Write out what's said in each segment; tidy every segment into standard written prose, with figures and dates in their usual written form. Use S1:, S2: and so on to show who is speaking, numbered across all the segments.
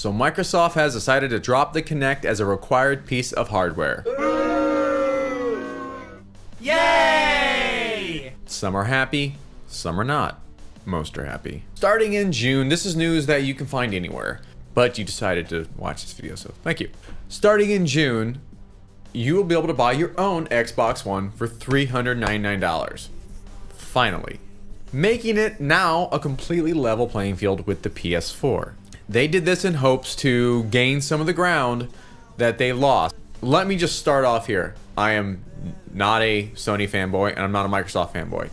S1: So Microsoft has decided to drop the Kinect as a required piece of hardware.
S2: Yay!
S1: Some are happy, some are not. Most are happy. Starting in June, this is news that you can find anywhere, but you decided to watch this video, so thank you. Starting in June, you will be able to buy your own Xbox One for $399. Finally. Making it now a completely level playing field with the PS4. They did this in hopes to gain some of the ground that they lost. Let me just start off here. I am not a Sony fanboy and I'm not a Microsoft fanboy.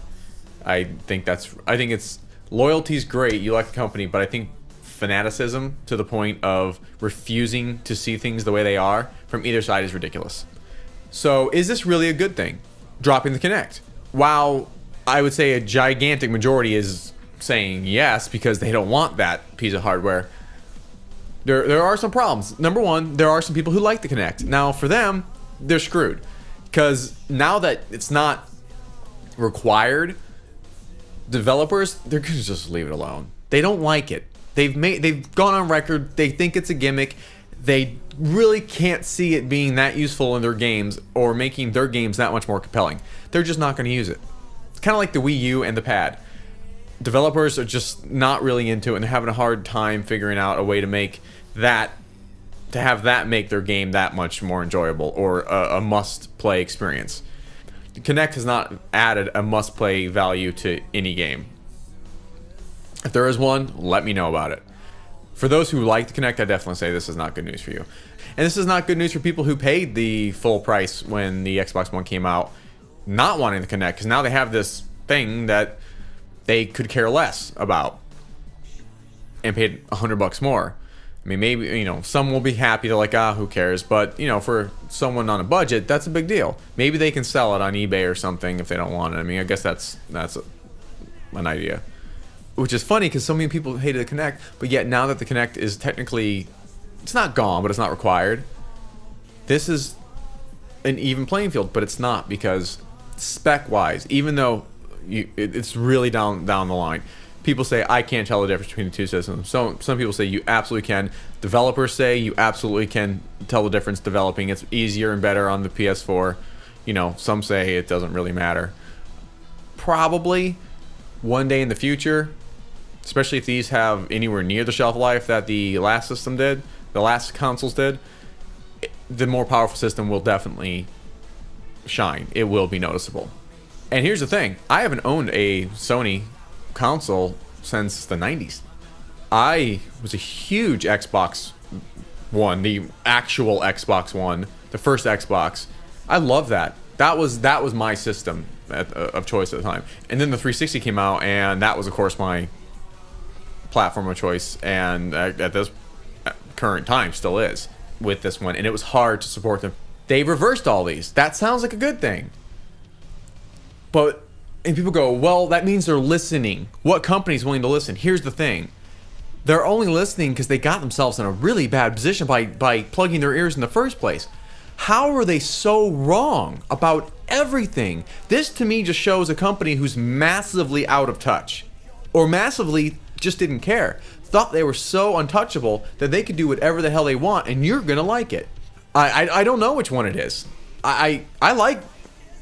S1: I think it's loyalty's great, you like the company, but I think fanaticism to the point of refusing to see things the way they are from either side is ridiculous. So is this really a good thing? Dropping the Kinect. While I would say a gigantic majority is saying yes because they don't want that piece of hardware, there are some problems. Number one, there are some people who like the Kinect. Now for them, they're screwed. Because now that it's not required, developers, they're gonna just leave it alone. They don't like it. They've gone on record, they think it's a gimmick. They really can't see it being that useful in their games or making their games that much more compelling. They're just not gonna use it. It's kind of like the Wii U and the pad. Developers are just not really into it and they're having a hard time figuring out a way to make that, to have that make their game that much more enjoyable or a must-play experience. The Kinect has not added a must-play value to any game. If there is one, let me know about it. For those who like the Kinect, I definitely say this is not good news for you. And this is not good news for people who paid the full price when the Xbox One came out, not wanting the Kinect, because now they have this thing that they could care less about and paid $100 more. I mean, maybe, you know, some will be happy, they're like, who cares? But, you know, for someone on a budget, that's a big deal. Maybe they can sell it on eBay or something if they don't want it. I mean, I guess that's an idea. Which is funny because so many people hated the Kinect, but yet now that the Kinect is technically, it's not gone, but it's not required. This is an even playing field, but it's not, because spec-wise, even though it's really down the line. People say, I can't tell the difference between the two systems. So some people say you absolutely can. Developers say you absolutely can tell the difference developing. It's easier and better on the PS4. You know, some say it doesn't really matter. Probably one day in the future, especially if these have anywhere near the shelf life that the last system did, the last consoles did, the more powerful system will definitely shine. It will be noticeable. And here's the thing, I haven't owned a Sony console since the 90s. I was a huge Xbox One, the actual Xbox One, the first Xbox. I love that. That was my system of choice at the time. And then the 360 came out, and that was, of course, my platform of choice, and at this current time still is with this one. And it was hard to support them. They reversed all these. That sounds like a good thing. And people go, well, that means they're listening. What company's willing to listen? Here's the thing. They're only listening because they got themselves in a really bad position by plugging their ears in the first place. How are they so wrong about everything? This to me just shows a company who's massively out of touch, or massively just didn't care. Thought they were so untouchable that they could do whatever the hell they want and you're gonna like it. I don't know which one it is.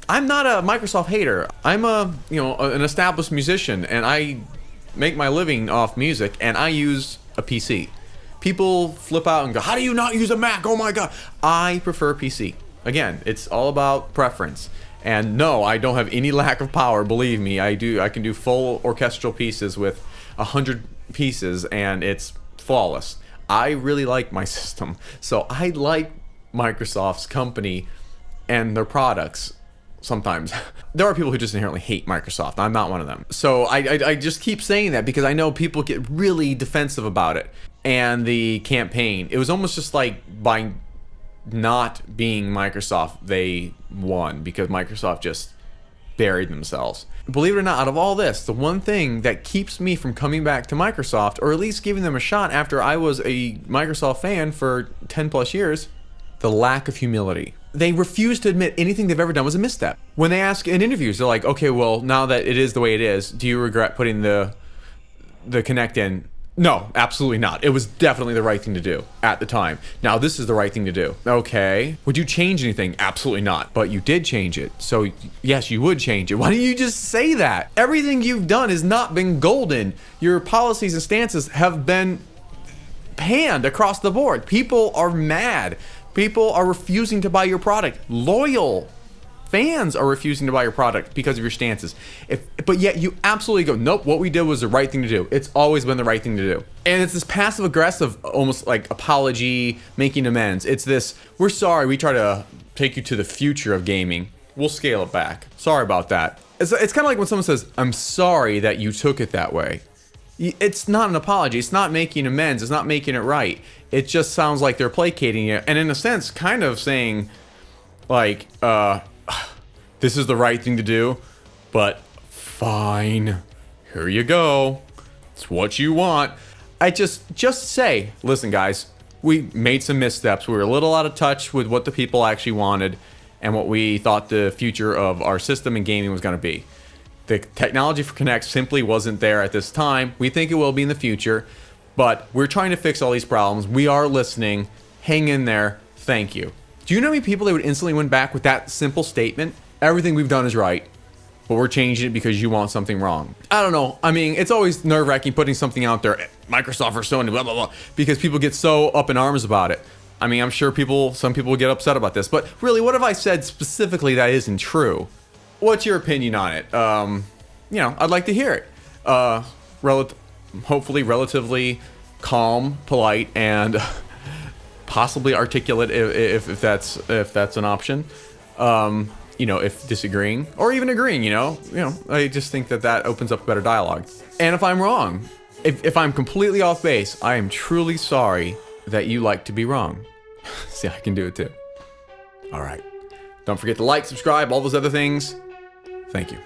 S1: I'm not a Microsoft hater. I'm an established musician, and I make my living off music, and I use a PC. People flip out and go, how do you not use a Mac? Oh my God. I prefer PC. Again, it's all about preference. And no, I don't have any lack of power, believe me. I can do full orchestral pieces with 100 pieces, and it's flawless. I really like my system. So I like Microsoft's company and their products. Sometimes there are people who just inherently hate Microsoft. I'm not one of them. So I just keep saying that because I know people get really defensive about it. And the campaign, it was almost just like by not being Microsoft, they won because Microsoft just buried themselves. Believe it or not, out of all this, the one thing that keeps me from coming back to Microsoft, or at least giving them a shot after I was a Microsoft fan for 10 plus years, the lack of humility. They refuse to admit anything they've ever done was a misstep. When they ask in interviews, they're like, okay, well, now that it is the way it is, do you regret putting the Kinect in? No, absolutely not. It was definitely the right thing to do at the time. Now, this is the right thing to do. Okay. Would you change anything? Absolutely not. But you did change it. So, yes, you would change it. Why don't you just say that? Everything you've done has not been golden. Your policies and stances have been panned across the board. People are mad. People are refusing to buy your product. Loyal fans are refusing to buy your product because of your stances. But yet you absolutely go, nope, what we did was the right thing to do. It's always been the right thing to do. And it's this passive aggressive, almost like apology, making amends. It's this, we're sorry, we try to take you to the future of gaming. We'll scale it back. Sorry about that. It's kind of like when someone says, I'm sorry that you took it that way. It's not an apology. It's not making amends. It's not making it right. It just sounds like they're placating you. And in a sense, kind of saying, like, this is the right thing to do, but fine. Here you go. It's what you want. I just say, listen, guys, we made some missteps. We were a little out of touch with what the people actually wanted and what we thought the future of our system and gaming was going to be. The technology for Kinect simply wasn't there at this time. We think it will be in the future, but we're trying to fix all these problems. We are listening. Hang in there. Thank you. Do you know how many people they would instantly win back with that simple statement? Everything we've done is right, but we're changing it because you want something wrong. I don't know. I mean, it's always nerve-wracking putting something out there, Microsoft or Sony, blah, blah, blah, because people get so up in arms about it. I mean, I'm sure some people will get upset about this, but really, what have I said specifically that isn't true? What's your opinion on it? You know, I'd like to hear it. Hopefully relatively calm, polite, and possibly articulate if that's an option. You know, if disagreeing or even agreeing, you know, I just think that opens up better dialogue. And if I'm wrong, if I'm completely off base, I am truly sorry that you like to be wrong. See, I can do it too. All right. Don't forget to like, subscribe, all those other things. Thank you.